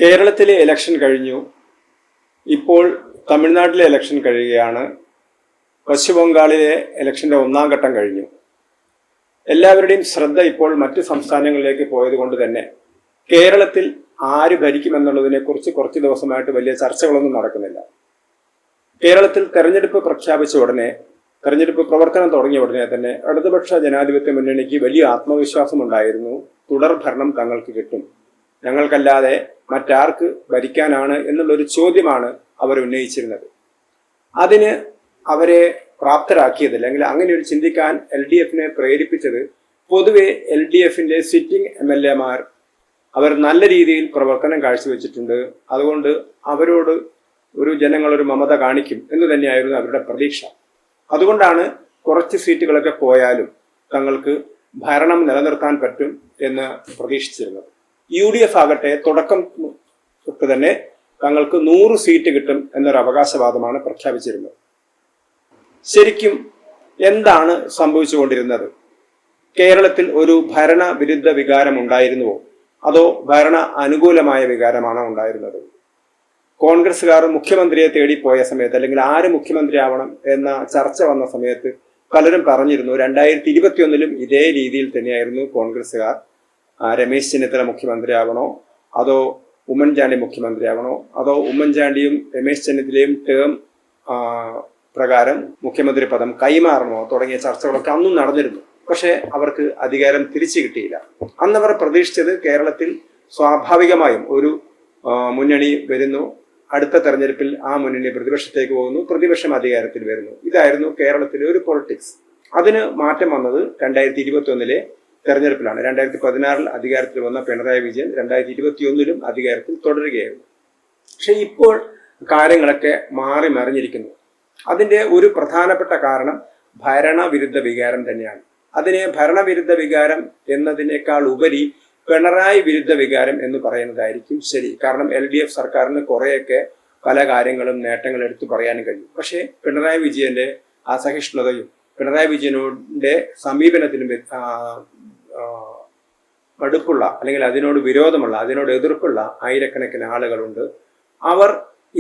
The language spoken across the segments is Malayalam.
കേരളത്തിലെ ഇലക്ഷൻ കഴിഞ്ഞു. ഇപ്പോൾ തമിഴ്നാട്ടിലെ ഇലക്ഷൻ കഴിയുകയാണ്. പശ്ചിമബംഗാളിലെ ഇലക്ഷൻ്റെ ഒന്നാം ഘട്ടം കഴിഞ്ഞു. എല്ലാവരുടെയും ശ്രദ്ധ ഇപ്പോൾ മറ്റ് സംസ്ഥാനങ്ങളിലേക്ക് പോയതുകൊണ്ട് തന്നെ കേരളത്തിൽ ആര് ഭരിക്കുമെന്നുള്ളതിനെക്കുറിച്ച് കുറച്ച് ദിവസമായിട്ട് വലിയ ചർച്ചകളൊന്നും നടക്കുന്നില്ല. കേരളത്തിൽ തെരഞ്ഞെടുപ്പ് പ്രഖ്യാപിച്ച ഉടനെ, തെരഞ്ഞെടുപ്പ് പ്രവർത്തനം തുടങ്ങിയ ഉടനെ തന്നെ ഇടതുപക്ഷ ജനാധിപത്യ മുന്നണിക്ക് വലിയ ആത്മവിശ്വാസമുണ്ടായിരുന്നു. തുടർ ഭരണം തങ്ങൾക്ക് കിട്ടും, ഞങ്ങൾക്കല്ലാതെ മറ്റാർക്ക് ഭരിക്കാനാണ് എന്നുള്ളൊരു ചോദ്യമാണ് അവർ ഉന്നയിച്ചിരുന്നത്. അതിന് അവരെ പ്രാപ്തരാക്കിയത്, അല്ലെങ്കിൽ അങ്ങനെ ഒരു ചിന്തിക്കാൻ LDFനെ പ്രേരിപ്പിച്ചത് പൊതുവെ LDFന്റെ സിറ്റിംഗ് MLAമാർ അവർ നല്ല രീതിയിൽ പ്രവർത്തനം കാഴ്ചവെച്ചിട്ടുണ്ട്. അതുകൊണ്ട് അവരോട് ജനങ്ങളൊരു മമത കാണിക്കും എന്ന് തന്നെയായിരുന്നു അവരുടെ പ്രതീക്ഷ. അതുകൊണ്ടാണ് കുറച്ച് സീറ്റുകളൊക്കെ പോയാലും തങ്ങൾക്ക് ഭരണം നിലനിർത്താൻ പറ്റും എന്ന് പ്രതീക്ഷിച്ചിരുന്നത്. UDF ആകട്ടെ തുടക്കം തൊട്ട് തന്നെ തങ്ങൾക്ക് 100 സീറ്റ് കിട്ടും എന്നൊരു അവകാശവാദമാണ് പ്രഖ്യാപിച്ചിരുന്നത്. ശരിക്കും എന്താണ് സംഭവിച്ചുകൊണ്ടിരുന്നത്? കേരളത്തിൽ ഒരു ഭരണവിരുദ്ധ വികാരം ഉണ്ടായിരുന്നുവോ, അതോ ഭരണ അനുകൂലമായ വികാരമാണോ ഉണ്ടായിരുന്നത്? കോൺഗ്രസ്സുകാർ മുഖ്യമന്ത്രിയെ തേടിപ്പോയ സമയത്ത്, അല്ലെങ്കിൽ ആര് മുഖ്യമന്ത്രിയാവണം എന്ന ചർച്ച വന്ന സമയത്ത് പലരും പറഞ്ഞിരുന്നു 2021 ഇതേ രീതിയിൽ തന്നെയായിരുന്നു കോൺഗ്രസ്സുകാർ. രമേശ് ചെന്നിത്തല മുഖ്യമന്ത്രിയാവണോ, അതോ ഉമ്മൻചാണ്ടി മുഖ്യമന്ത്രിയാവണോ, അതോ ഉമ്മൻചാണ്ടിയും രമേശ് ചെന്നിത്തലയും ടേം പ്രകാരം മുഖ്യമന്ത്രി പദം കൈമാറണോ തുടങ്ങിയ ചർച്ചകളൊക്കെ അന്നും നടന്നിരുന്നു. പക്ഷേ അവർക്ക് അധികാരം തിരിച്ചു കിട്ടിയില്ല. അന്നവർ പ്രതീക്ഷിച്ചത് കേരളത്തിൽ സ്വാഭാവികമായും ഒരു മുന്നണി വരുന്നു, അടുത്ത തെരഞ്ഞെടുപ്പിൽ ആ മുന്നണി പ്രതിപക്ഷത്തേക്ക് പോകുന്നു, പ്രതിപക്ഷം അധികാരത്തിൽ വരുന്നു. ഇതായിരുന്നു കേരളത്തിലെ ഒരു പൊളിറ്റിക്സ്. അതിന് മാറ്റം വന്നത് 2021 തെരഞ്ഞെടുപ്പിലാണ്. 2016 അധികാരത്തിൽ വന്ന പിണറായി വിജയൻ 2021 അധികാരത്തിൽ തുടരുകയായിരുന്നു. പക്ഷെ ഇപ്പോൾ കാര്യങ്ങളൊക്കെ മാറി മറിഞ്ഞിരിക്കുന്നു. അതിൻ്റെ ഒരു പ്രധാനപ്പെട്ട കാരണം ഭരണവിരുദ്ധ വികാരം തന്നെയാണ്. അതിനെ ഭരണവിരുദ്ധ വികാരം എന്നതിനേക്കാൾ ഉപരി പിണറായി വിരുദ്ധ വികാരം എന്ന് പറയുന്നതായിരിക്കും ശരി. കാരണം LDF സർക്കാരിന് കുറേയൊക്കെ പല കാര്യങ്ങളും നേട്ടങ്ങൾ എടുത്തു പറയാനും കഴിയും. പക്ഷേ പിണറായി വിജയന്റെ അസഹിഷ്ണുതയും പിണറായി വിജയനോടെ സമീപനത്തിലും മടുപ്പുള്ള, അല്ലെങ്കിൽ അതിനോട് വിരോധമുള്ള, അതിനോട് എതിർപ്പുള്ള ആയിരക്കണക്കിന് ആളുകളുണ്ട്. അവർ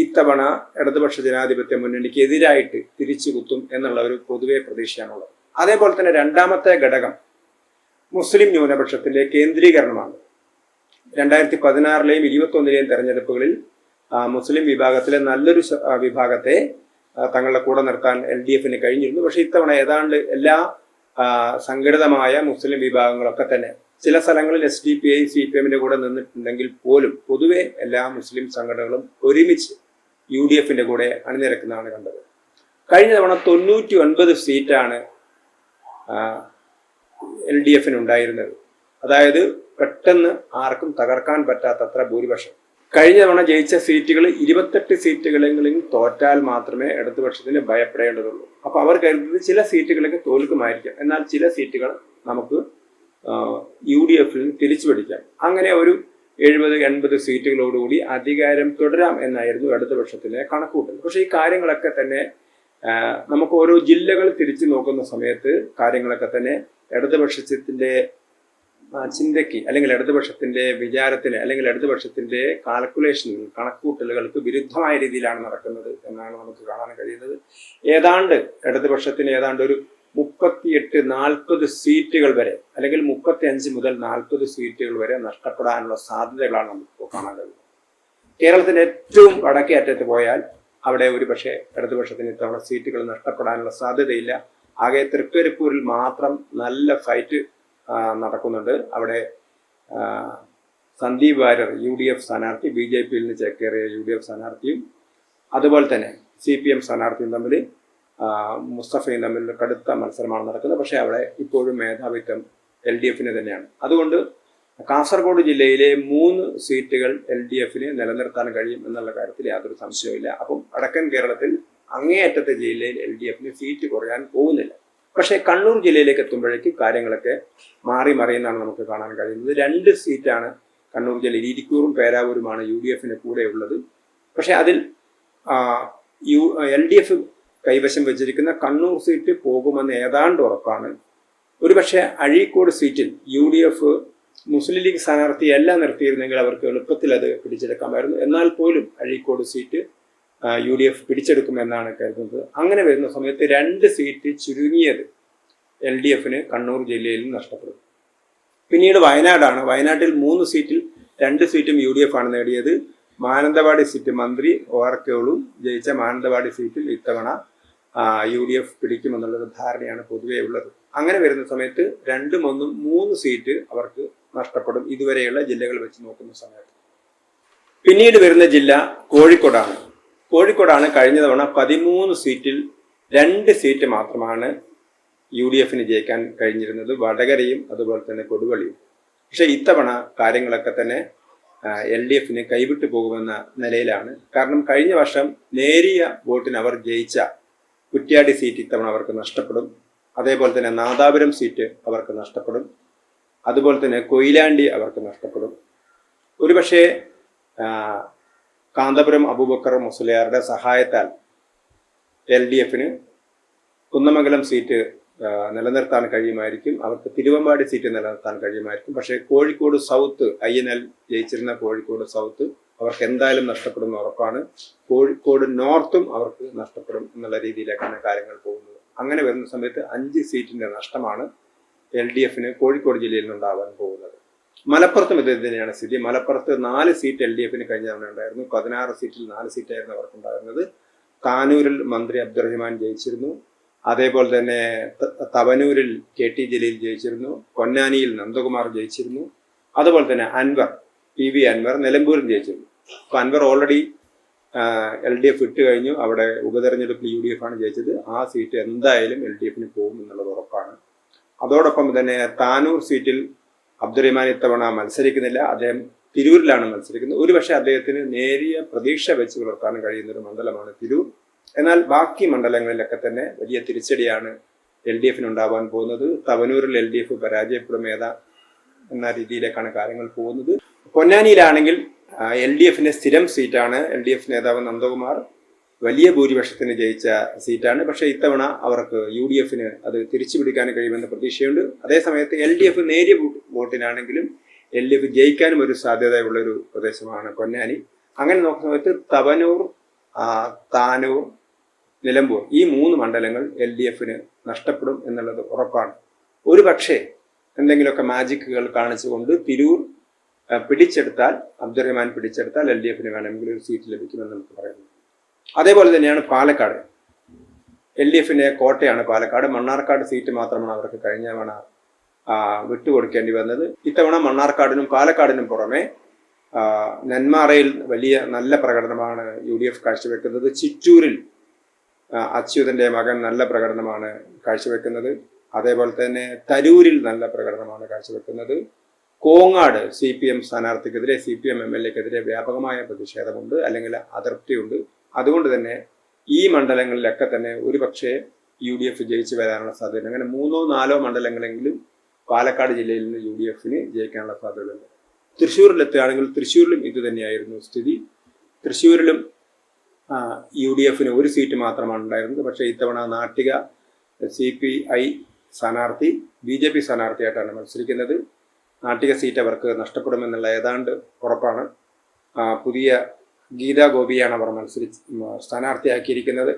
ഇത്തവണ ഇടതുപക്ഷ ജനാധിപത്യ മുന്നണിക്ക് എതിരായിട്ട് തിരിച്ചു കുത്തും എന്നുള്ള ഒരു പൊതുവെ പ്രതീക്ഷയാണുള്ളത്. അതേപോലെ തന്നെ രണ്ടാമത്തെ ഘടകം മുസ്ലിം ന്യൂനപക്ഷത്തിന്റെ കേന്ദ്രീകരണമാണ്. 2016 21 തെരഞ്ഞെടുപ്പുകളിൽ മുസ്ലിം വിഭാഗത്തിലെ നല്ലൊരു വിഭാഗത്തെ തങ്ങളുടെ കൂടെ നിർത്താൻ LDFന് കഴിഞ്ഞിരുന്നു. പക്ഷെ ഇത്തവണ ഏതാണ്ട് എല്ലാ സംഘടിതമായ മുസ്ലിം വിഭാഗങ്ങളൊക്കെ തന്നെ, ചില സ്ഥലങ്ങളിൽ SDPI CPMന്റെ കൂടെ നിന്നിട്ടുണ്ടെങ്കിൽ പോലും പൊതുവെ എല്ലാ മുസ്ലിം സംഘടനകളും ഒരുമിച്ച് UDFന്റെ കൂടെ അണിനിരക്കുന്നതാണ് കണ്ടത്. കഴിഞ്ഞ തവണ 99 സീറ്റാണ് LDFന് ഉണ്ടായിരുന്നത്. അതായത് പെട്ടെന്ന് ആർക്കും തകർക്കാൻ പറ്റാത്തത്ര ഭൂരിപക്ഷം. കഴിഞ്ഞ തവണ ജയിച്ച സീറ്റുകൾ 28 സീറ്റുകളെങ്കിലും തോറ്റാൽ മാത്രമേ ഇടതുപക്ഷത്തിന് ഭയപ്പെടേണ്ടതുള്ളൂ. അപ്പൊ അവർ കരുതുന്നത് ചില സീറ്റുകളൊക്കെ തോൽക്കുമായിരിക്കാം, എന്നാൽ ചില സീറ്റുകൾ നമുക്ക് UDFൽ തിരിച്ചു പിടിക്കാം. അങ്ങനെ ഒരു 70-80 സീറ്റുകളോടുകൂടി അധികാരം തുടരാം എന്നായിരുന്നു ഇടതുപക്ഷത്തിലെ കണക്കൂട്ടൽ. പക്ഷെ ഈ കാര്യങ്ങളൊക്കെ തന്നെ നമുക്ക് ഓരോ ജില്ലകൾ തിരിച്ചു നോക്കുന്ന സമയത്ത് കാര്യങ്ങളൊക്കെ തന്നെ ഇടതുപക്ഷത്തിന്റെ ചിന്തയ്ക്ക്, അല്ലെങ്കിൽ ഇടതുപക്ഷത്തിന്റെ വിചാരത്തിന്, അല്ലെങ്കിൽ ഇടതുപക്ഷത്തിന്റെ കാൽക്കുലേഷൻ കണക്കൂട്ടലുകൾക്ക് വിരുദ്ധമായ രീതിയിലാണ് നടക്കുന്നത് എന്നാണ് നമുക്ക് കാണാൻ കഴിയുന്നത്. ഏതാണ്ട് ഇടതുപക്ഷത്തിന് ഏതാണ്ട് ഒരു 38-40 സീറ്റുകൾ വരെ, അല്ലെങ്കിൽ 35 മുതൽ 40 സീറ്റുകൾ വരെ നഷ്ടപ്പെടാനുള്ള സാധ്യതകളാണ് നമുക്ക് കാണാൻ കഴിയുന്നത്. കേരളത്തിന്റെ ഏറ്റവും വടക്കേ അറ്റത്ത് പോയാൽ അവിടെ ഒരു പക്ഷേ ഇടതുപക്ഷത്തിന് ഇത്തവണ സീറ്റുകൾ നഷ്ടപ്പെടാനുള്ള സാധ്യതയില്ല. ആകെ തൃക്കരിപ്പൂരിൽ മാത്രം നല്ല ഫൈറ്റ് നടക്കുന്നുണ്ട്. അവിടെ സന്ദീപ് വാര്യർ UDF സ്ഥാനാർത്ഥി, BJPയിൽ നിന്ന് ചേക്കേറിയ UDF സ്ഥാനാർത്ഥിയും അതുപോലെ തന്നെ CPM സ്ഥാനാർത്ഥിയും തമ്മിൽ മുസ്തഫയും തമ്മിൽ കടുത്ത മത്സരമാണ് നടക്കുന്നത്. പക്ഷേ അവിടെ ഇപ്പോഴും മേധാവിത്വം LDFന് തന്നെയാണ്. അതുകൊണ്ട് കാസർഗോഡ് ജില്ലയിലെ 3 സീറ്റുകൾ LDFന് നിലനിർത്താൻ കഴിയും എന്നുള്ള കാര്യത്തിൽ യാതൊരു സംശയവുമില്ല. അപ്പം വടക്കൻ കേരളത്തിൽ അങ്ങേയറ്റത്തെ ജില്ലയിൽ LDFന് സീറ്റ് കുറയാൻ പോകുന്നില്ല. പക്ഷേ കണ്ണൂർ ജില്ലയിലേക്ക് എത്തുമ്പോഴേക്ക് കാര്യങ്ങളൊക്കെ മാറി മറിയുന്നതാണ് നമുക്ക് കാണാൻ കഴിയുന്നത്. 2 സീറ്റാണ് കണ്ണൂർ ജില്ലയിൽ, ഇരിക്കൂറും പേരാവൂരുമാണ് UDFന് കൂടെയുള്ളത്. പക്ഷെ അതിൽ LDF കൈവശം വെച്ചിരിക്കുന്ന കണ്ണൂർ സീറ്റ് പോകുമെന്ന് ഏതാണ്ട് ഉറപ്പാണ്. ഒരുപക്ഷെ അഴീക്കോട് സീറ്റിൽ UDF മുസ്ലിം ലീഗ് സ്ഥാനാർത്ഥിയല്ല നിർത്തിയിരുന്നെങ്കിൽ അവർക്ക് എളുപ്പത്തിൽ അത് പിടിച്ചെടുക്കാമായിരുന്നു. എന്നാൽ പോലും അഴീക്കോട് സീറ്റ് UDF പിടിച്ചെടുക്കുമെന്നാണ് കരുതുന്നത്. അങ്ങനെ വരുന്ന സമയത്ത് 2 സീറ്റ് ചുരുങ്ങിയത് LDFന് കണ്ണൂർ ജില്ലയിൽ നഷ്ടപ്പെടും. പിന്നീട് വയനാടാണ്. വയനാട്ടിൽ 3 സീറ്റിൽ 2 സീറ്റും UDF ആണ് നേടിയത്. മാനന്തവാടി സീറ്റ് മന്ത്രി OR കേളു ജയിച്ച മാനന്തവാടി സീറ്റിൽ ഇത്തവണ UDF പിടിക്കുമെന്നുള്ളൊരു ധാരണയാണ് പൊതുവേ ഉള്ളത്. അങ്ങനെ വരുന്ന സമയത്ത് 2ഉം 1ഉം 3 സീറ്റ് അവർക്ക് നഷ്ടപ്പെടും ഇതുവരെയുള്ള ജില്ലകൾ വെച്ച് നോക്കുന്ന സമയത്ത്. പിന്നീട് വരുന്ന ജില്ല കോഴിക്കോടാണ്. കോഴിക്കോടാണ് കഴിഞ്ഞ തവണ 13 സീറ്റിൽ 2 സീറ്റ് മാത്രമാണ് UDFന് ജയിക്കാൻ കഴിഞ്ഞിരുന്നത്, വടകരയും അതുപോലെ തന്നെ കൊടുവള്ളിയും. പക്ഷെ ഇത്തവണ കാര്യങ്ങളൊക്കെ തന്നെ LDFന് കൈവിട്ടു പോകുമെന്ന നിലയിലാണ്. കാരണം കഴിഞ്ഞ വർഷം നേരിയ വോട്ടിന് അവർ ജയിച്ച കുറ്റ്യാടി സീറ്റ് ഇത്തവണ അവർക്ക് നഷ്ടപ്പെടും. അതേപോലെ തന്നെ നാദാപുരം സീറ്റ് അവർക്ക് നഷ്ടപ്പെടും. അതുപോലെ തന്നെ കൊയിലാണ്ടി അവർക്ക് നഷ്ടപ്പെടും. ഒരുപക്ഷെ കാന്തപുരം അബൂബക്കർ മുസ്ലിയാരുടെ സഹായത്താൽ LDFന് കുന്നമംഗലം സീറ്റ് നിലനിർത്താൻ കഴിയുമായിരിക്കും. അവർക്ക് തിരുവമ്പാടി സീറ്റ് നിലനിർത്താൻ കഴിയുമായിരിക്കും. പക്ഷേ കോഴിക്കോട് സൗത്ത് INL ജയിച്ചിരുന്ന കോഴിക്കോട് സൗത്ത് അവർക്ക് എന്തായാലും നഷ്ടപ്പെടുന്ന ഉറപ്പാണ്. കോഴിക്കോട് നോർത്തും അവർക്ക് നഷ്ടപ്പെടും എന്നുള്ള രീതിയിലേക്കാണ് കാര്യങ്ങൾ പോകുന്നത്. അങ്ങനെ വരുന്ന സമയത്ത് 5 സീറ്റിന്റെ നഷ്ടമാണ് LDFന് കോഴിക്കോട് ജില്ലയിൽ നിന്നുണ്ടാവാൻ പോകുന്നത്. മലപ്പുറത്തും ഇത് തന്നെയാണ് സ്ഥിതി. മലപ്പുറത്ത് 4 സീറ്റ് LDFന് കഴിഞ്ഞ തവണ ഉണ്ടായിരുന്നു. 16 സീറ്റിൽ 4 സീറ്റായിരുന്നു അവർക്കുണ്ടായിരുന്നത്. താനൂരിൽ മന്ത്രി അബ്ദുറഹിമാൻ ജയിച്ചിരുന്നു. അതേപോലെ തന്നെ തവനൂരിൽ KT ജലീൽ ജയിച്ചിരുന്നു. പൊന്നാനിയിൽ നന്ദകുമാർ ജയിച്ചിരുന്നു. അതുപോലെ തന്നെ PV അൻവർ നിലമ്പൂരിൽ ജയിച്ചിരുന്നു. അപ്പോൾ അൻവർ ഓൾറെഡി LDF ഇട്ട് കഴിഞ്ഞു. അവിടെ ഉപതെരഞ്ഞെടുപ്പിൽ UDF ആണ് ജയിച്ചത്. ആ സീറ്റ് എന്തായാലും LDFന് പോകും എന്നുള്ളത് ഉറപ്പാണ്. അതോടൊപ്പം തന്നെ താനൂർ സീറ്റിൽ അബ്ദുറഹിമാൻ ഇത്തവണ മത്സരിക്കുന്നില്ല. അദ്ദേഹം തിരൂരിലാണ് മത്സരിക്കുന്നത്. ഒരുപക്ഷെ അദ്ദേഹത്തിന് നേരിയ പ്രതീക്ഷ വെച്ച് പുലർത്താൻ കഴിയുന്ന ഒരു മണ്ഡലമാണ് തിരൂർ. എന്നാൽ ബാക്കി മണ്ഡലങ്ങളിലൊക്കെ തന്നെ വലിയ തിരിച്ചടിയാണ് LDFന് ഉണ്ടാവാൻ പോകുന്നത്. തവനൂരിൽ LDF പരാജയപ്പെടും എന്ന രീതിയിലേക്കാണ് കാര്യങ്ങൾ പോകുന്നത്. പൊന്നാനിയിലാണെങ്കിൽ LDFന്റെ സ്ഥിരം സീറ്റാണ്. LDF നേതാവ് നന്ദകുമാർ വലിയ ഭൂരിപക്ഷത്തിന് ജയിച്ച സീറ്റാണ്. പക്ഷേ ഇത്തവണ അവർക്ക് UDFന് അത് തിരിച്ചു പിടിക്കാൻ കഴിയുമെന്ന പ്രതീക്ഷയുണ്ട്. അതേസമയത്ത് LDF നേരിയ വോട്ടിനാണെങ്കിലും LDF ജയിക്കാനും ഒരു സാധ്യതയുള്ളൊരു പ്രദേശമാണ് പൊന്നാനി. അങ്ങനെ നോക്കുന്ന സമയത്ത് തവനൂർ, താനൂർ, നിലമ്പൂർ ഈ 3 മണ്ഡലങ്ങൾ LDFന് നഷ്ടപ്പെടും എന്നുള്ളത് ഉറപ്പാണ്. ഒരു പക്ഷേ എന്തെങ്കിലുമൊക്കെ മാജിക്കുകൾ കാണിച്ചുകൊണ്ട് തിരൂർ പിടിച്ചെടുത്താൽ, അബ്ദുറഹിമാൻ പിടിച്ചെടുത്താൽ LDFന് വേണമെങ്കിൽ ഒരു സീറ്റ് ലഭിക്കുമെന്ന് നമുക്ക് പറയുന്നു. അതേപോലെ തന്നെയാണ് പാലക്കാട്. LDFന്റെ കോട്ടയാണ് പാലക്കാട്. മണ്ണാർക്കാട് സീറ്റ് മാത്രമാണ് അവർക്ക് കഴിഞ്ഞ തവണ വിട്ടുകൊടുക്കേണ്ടി വന്നത്. ഇത്തവണ മണ്ണാർക്കാടിനും പാലക്കാടിനും പുറമെ നെന്മാറയിൽ വലിയ നല്ല പ്രകടനമാണ് UDF കാഴ്ചവെക്കുന്നത്. ചിറ്റൂരിൽ അച്യുതന്റെ മകൻ നല്ല പ്രകടനമാണ് കാഴ്ചവെക്കുന്നത്. അതേപോലെ തന്നെ തരൂരിൽ നല്ല പ്രകടനമാണ് കാഴ്ചവെക്കുന്നത്. കോങ്ങാട് CPM സ്ഥാനാർത്ഥിക്കെതിരെ, CPM MLAക്കെതിരെ വ്യാപകമായ പ്രതിഷേധമുണ്ട്, അല്ലെങ്കിൽ അതൃപ്തിയുണ്ട്. അതുകൊണ്ട് തന്നെ ഈ മണ്ഡലങ്ങളിലൊക്കെ തന്നെ ഒരുപക്ഷെ UDF ജയിച്ചു വരാനുള്ള സാധ്യത. അങ്ങനെ 3-4 മണ്ഡലങ്ങളെങ്കിലും പാലക്കാട് ജില്ലയിൽ നിന്ന് UDFന് ജയിക്കാനുള്ള സാധ്യതയുണ്ട്. തൃശ്ശൂരിലെത്തുകയാണെങ്കിൽ തൃശ്ശൂരിലും ഇത് തന്നെയായിരുന്നു സ്ഥിതി. തൃശ്ശൂരിലും UDFന് ഒരു സീറ്റ് മാത്രമാണ് ഉണ്ടായിരുന്നത്. പക്ഷേ ഇത്തവണ നാട്ടിക CPI സ്ഥാനാർത്ഥി BJP സ്ഥാനാർത്ഥിയായിട്ടാണ് മത്സരിക്കുന്നത്. നാട്ടിക സീറ്റ് അവർക്ക് നഷ്ടപ്പെടുമെന്നുള്ള ഏതാണ്ട് ഉറപ്പാണ്. പുതിയ ഗീതാ ഗോപിയാണ് അവർ സ്ഥാനാർത്ഥിയാക്കിയിരിക്കുന്നത്.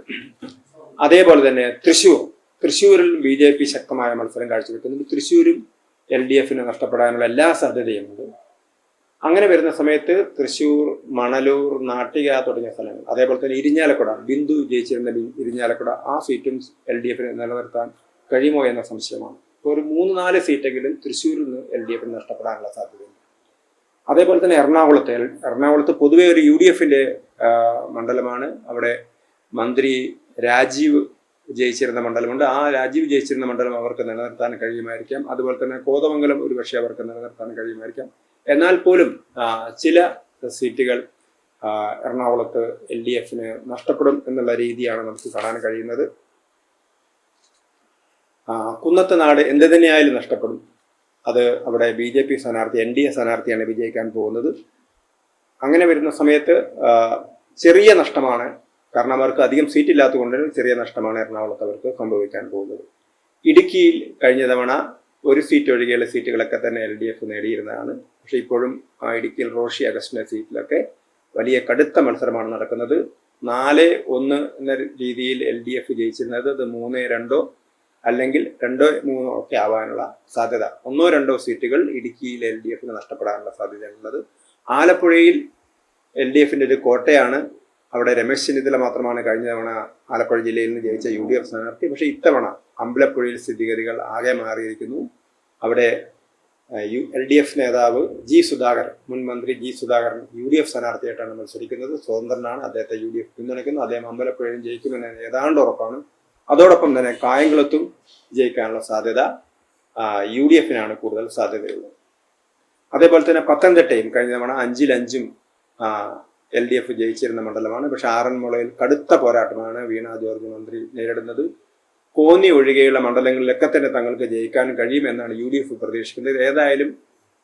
അതേപോലെ തന്നെ തൃശ്ശൂരിൽ BJP ശക്തമായ മത്സരം കാഴ്ചവെക്കുന്നുണ്ട്. തൃശ്ശൂരും LDFന് നഷ്ടപ്പെടാനുള്ള എല്ലാ സാധ്യതയുമുണ്ട്. അങ്ങനെ വരുന്ന സമയത്ത് തൃശ്ശൂർ, മണലൂർ, നാട്ടിക തുടങ്ങിയ സ്ഥലങ്ങൾ, അതേപോലെ തന്നെ ഇരിഞ്ഞാലക്കുട, ബിന്ദു ജയിച്ചിരുന്ന ഇരിഞ്ഞാലക്കുട, ആ സീറ്റും LDFന് നിലനിർത്താൻ കഴിയുമോ എന്ന സംശയമാണ്. ഇപ്പോൾ ഒരു 3-4 സീറ്റെങ്കിലും തൃശ്ശൂരിൽ നിന്ന് LDFന് നഷ്ടപ്പെടാനുള്ള സാധ്യതയുണ്ട്. അതേപോലെ തന്നെ എറണാകുളത്ത് പൊതുവെ ഒരു UDFന്റെ മണ്ഡലമാണ്. അവിടെ മന്ത്രി രാജീവ് ജയിച്ചിരുന്ന മണ്ഡലമുണ്ട്. ആ രാജീവ് ജയിച്ചിരുന്ന മണ്ഡലം അവർക്ക് നിലനിർത്താൻ കഴിയുമായിരിക്കാം. അതുപോലെ തന്നെ കോതമംഗലം ഒരുപക്ഷെ അവർക്ക് നിലനിർത്താൻ കഴിയുമായിരിക്കാം. എന്നാൽ പോലും ചില സീറ്റുകൾ എറണാകുളത്ത് LDFന് നഷ്ടപ്പെടും എന്നുള്ള രീതിയാണ് നമുക്ക് കാണാൻ കഴിയുന്നത്. കുന്നത്തനാട് എന്ത് തന്നെയായാലും നഷ്ടപ്പെടും. അത് അവിടെ BJP സ്ഥാനാർത്ഥി, NDA സ്ഥാനാർത്ഥിയാണ് വിജയിക്കാൻ പോകുന്നത്. അങ്ങനെ വരുന്ന സമയത്ത് ചെറിയ നഷ്ടമാണ്. കാരണം അവർക്ക് അധികം സീറ്റ് ഇല്ലാത്തതുകൊണ്ട് ചെറിയ നഷ്ടമാണ് എറണാകുളത്ത് അവർക്ക് സംഭവിക്കാൻ പോകുന്നത്. ഇടുക്കിയിൽ കഴിഞ്ഞ തവണ ഒരു സീറ്റ് ഒഴികെയുള്ള സീറ്റുകളൊക്കെ തന്നെ LDF നേടിയിരുന്നതാണ്. പക്ഷെ ഇപ്പോഴും ഇടുക്കിയിൽ റോഷി അഗസ്റ്റിൻ്റെ സീറ്റിലൊക്കെ വലിയ കടുത്ത മത്സരമാണ് നടക്കുന്നത്. 4-1 എന്ന രീതിയിൽ LDF ജയിച്ചിരുന്നത് അത് 3-2 അല്ലെങ്കിൽ 2-3 ഒക്കെ ആവാനുള്ള സാധ്യത. 1-2 സീറ്റുകൾ ഇടുക്കിയിൽ LDFന് നഷ്ടപ്പെടാനുള്ള സാധ്യതയാണുള്ളത്. ആലപ്പുഴയിൽ LDFന്റെ ഒരു കോട്ടയാണ്. അവിടെ രമേശ് ചെന്നിത്തല മാത്രമാണ് കഴിഞ്ഞ തവണ ആലപ്പുഴ ജില്ലയിൽ നിന്ന് ജയിച്ച UDF സ്ഥാനാർത്ഥി. പക്ഷേ ഇത്തവണ അമ്പലപ്പുഴയിൽ സ്ഥിതിഗതികൾ ആകെ മാറിയിരിക്കുന്നു. അവിടെ LDF നേതാവ് സുധാകരൻ, മുൻ മന്ത്രി സുധാകരൻ UDF സ്ഥാനാർത്ഥിയായിട്ടാണ് മത്സരിക്കുന്നത്. സ്വതന്ത്രനാണ്, അദ്ദേഹത്തെ UDF പിന്തുണയ്ക്കുന്നു. അദ്ദേഹം അമ്പലപ്പുഴയിലും ജയിക്കുമെന്ന് ഏതാണ്ട് ഉറപ്പാണ്. അതോടൊപ്പം തന്നെ കായംകുളത്തും ജയിക്കാനുള്ള സാധ്യത UDFനാണ് കൂടുതൽ സാധ്യതയുള്ളത്. അതേപോലെ തന്നെ പത്തനംതിട്ടയും കഴിഞ്ഞ തവണ 5-5 LDF ജയിച്ചിരുന്ന മണ്ഡലമാണ്. പക്ഷെ ആറന്മുളയിൽ കടുത്ത പോരാട്ടമാണ് വീണ ജോർജ് മന്ത്രി നേരിടുന്നത്. കോന്നി ഒഴികെയുള്ള മണ്ഡലങ്ങളിലൊക്കെ തന്നെ തങ്ങൾക്ക് ജയിക്കാൻ കഴിയുമെന്നാണ് UDF പ്രതീക്ഷിക്കുന്നത്. ഏതായാലും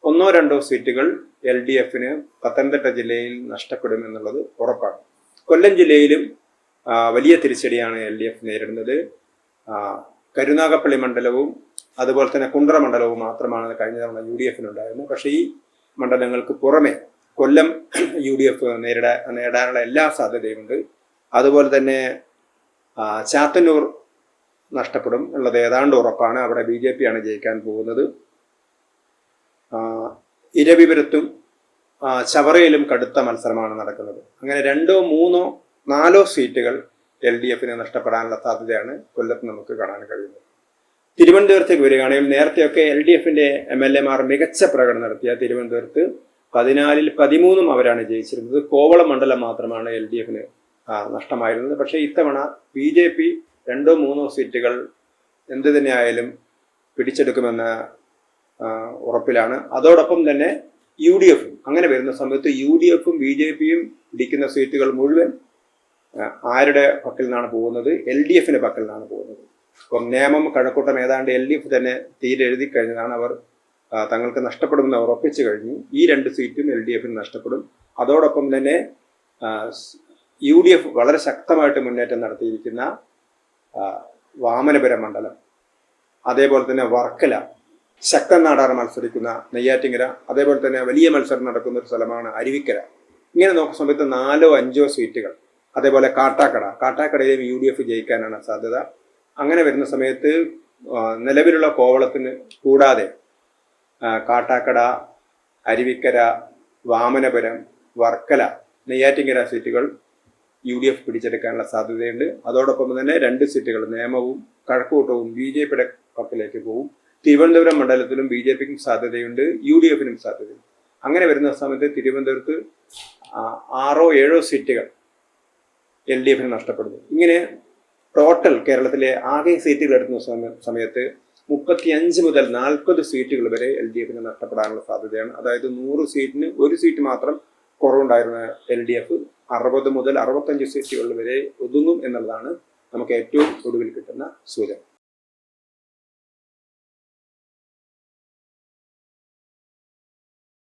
1-2 സീറ്റുകൾ LDFന് പത്തനംതിട്ട ജില്ലയിൽ നഷ്ടപ്പെടുമെന്നുള്ളത് ഉറപ്പാണ്. കൊല്ലം ജില്ലയിലും വലിയ തിരിച്ചടിയാണ് LDF നേരിടുന്നത്. കരുനാഗപ്പള്ളി മണ്ഡലവും അതുപോലെ തന്നെ കുണ്ട്ര മണ്ഡലവും മാത്രമാണ് കഴിഞ്ഞ തവണ UDFനുണ്ടായിരുന്നത്. പക്ഷേ ഈ മണ്ഡലങ്ങൾക്ക് പുറമെ കൊല്ലം UDF നേടാനുള്ള എല്ലാ സാധ്യതയുമുണ്ട്. അതുപോലെ തന്നെ ചാത്തന്നൂർ നഷ്ടപ്പെടും എന്നുള്ളത് ഏതാണ്ട് ഉറപ്പാണ്. അവിടെ BJP ആണ് ജയിക്കാൻ പോകുന്നത്. ഇരവിപുരത്തും ചവറയിലും കടുത്ത മത്സരമാണ് നടക്കുന്നത്. അങ്ങനെ 2-3-4 സീറ്റുകൾ LDFന് നഷ്ടപ്പെടാനുള്ള സാധ്യതയാണ് കൊല്ലത്ത് നമുക്ക് കാണാൻ കഴിയുന്നത്. തിരുവനന്തപുരത്തേക്ക് വരികയാണെങ്കിൽ നേരത്തെയൊക്കെ LDFന്റെ MLAമാർ മികച്ച പ്രകടനം നടത്തിയ തിരുവനന്തപുരത്ത് 14-13 അവരാണ് ജയിച്ചിരുന്നത്. കോവളം മണ്ഡലം മാത്രമാണ് LDFന് നഷ്ടമായിരുന്നത്. പക്ഷേ ഇത്തവണ BJP 2-3 സീറ്റുകൾ എന്ത് തന്നെയായാലും പിടിച്ചെടുക്കുമെന്ന ഉറപ്പിലാണ്. അതോടൊപ്പം തന്നെ UDFും അങ്ങനെ വരുന്ന സമയത്ത് UDFും BJPയും പിടിക്കുന്ന സീറ്റുകൾ മുഴുവൻ ആരുടെ പക്കൽ നിന്നാണ് പോകുന്നത്? LDFന്റെ പക്കൽ നിന്നാണ് പോകുന്നത്. അപ്പം നേമം കഴക്കൂട്ടം ഏതാണ്ട് LDF തന്നെ തീരെ എഴുതി കഴിഞ്ഞതാണ്. അവർ തങ്ങൾക്ക് നഷ്ടപ്പെടുമെന്ന് ഉറപ്പിച്ചു കഴിഞ്ഞു. ഈ 2 സീറ്റും LDFന് നഷ്ടപ്പെടും. അതോടൊപ്പം തന്നെ UDF വളരെ ശക്തമായിട്ട് മുന്നേറ്റം നടത്തിയിരിക്കുന്ന വാമനപുരം മണ്ഡലം, അതേപോലെ തന്നെ വർക്കല, ശക്തൻ നാടാർ മത്സരിക്കുന്ന നെയ്യാറ്റിങ്കര, അതേപോലെ തന്നെ വലിയ മത്സരം നടക്കുന്ന ഒരു സ്ഥലമാണ് അരുവിക്കര. ഇങ്ങനെ നോക്കുന്ന സമയത്ത് 4-5 സീറ്റുകൾ. അതേപോലെ കാട്ടാക്കടയിലും UDF ജയിക്കാനാണ് സാധ്യത. അങ്ങനെ വരുന്ന സമയത്ത് നിലവിലുള്ള കോവളത്തിന് കൂടാതെ കാട്ടാക്കട, അരുവിക്കര, വാമനപുരം, വർക്കല, നെയ്യാറ്റിങ്കര സീറ്റുകൾ UDF പിടിച്ചെടുക്കാനുള്ള സാധ്യതയുണ്ട്. അതോടൊപ്പം തന്നെ 2 സീറ്റുകൾ നേമവും കഴക്കൂട്ടവും BJPയുടെ പക്കലേക്ക് പോകും. തിരുവനന്തപുരം മണ്ഡലത്തിലും BJPക്കും സാധ്യതയുണ്ട്, UDFനും സാധ്യതയുണ്ട്. അങ്ങനെ വരുന്ന സമയത്ത് തിരുവനന്തപുരത്ത് 6-7 സീറ്റുകൾ LDFന് നഷ്ടപ്പെടുന്നു. ഇങ്ങനെ ടോട്ടൽ കേരളത്തിലെ ആകെ സീറ്റുകൾ എടുക്കുന്ന സമയത്ത് 35 മുതൽ 40 സീറ്റുകൾ വരെ LDFന് നഷ്ടപ്പെടാനുള്ള സാധ്യതയാണ്. അതായത് 100 സീറ്റിന് 1 സീറ്റ് മാത്രം കുറവുണ്ടായിരുന്ന LDF 60 മുതൽ 65 സീറ്റുകൾ വരെ ഒതുങ്ങും എന്നുള്ളതാണ് നമുക്ക് ഏറ്റവും ഒടുവിൽ കിട്ടുന്ന സൂചന.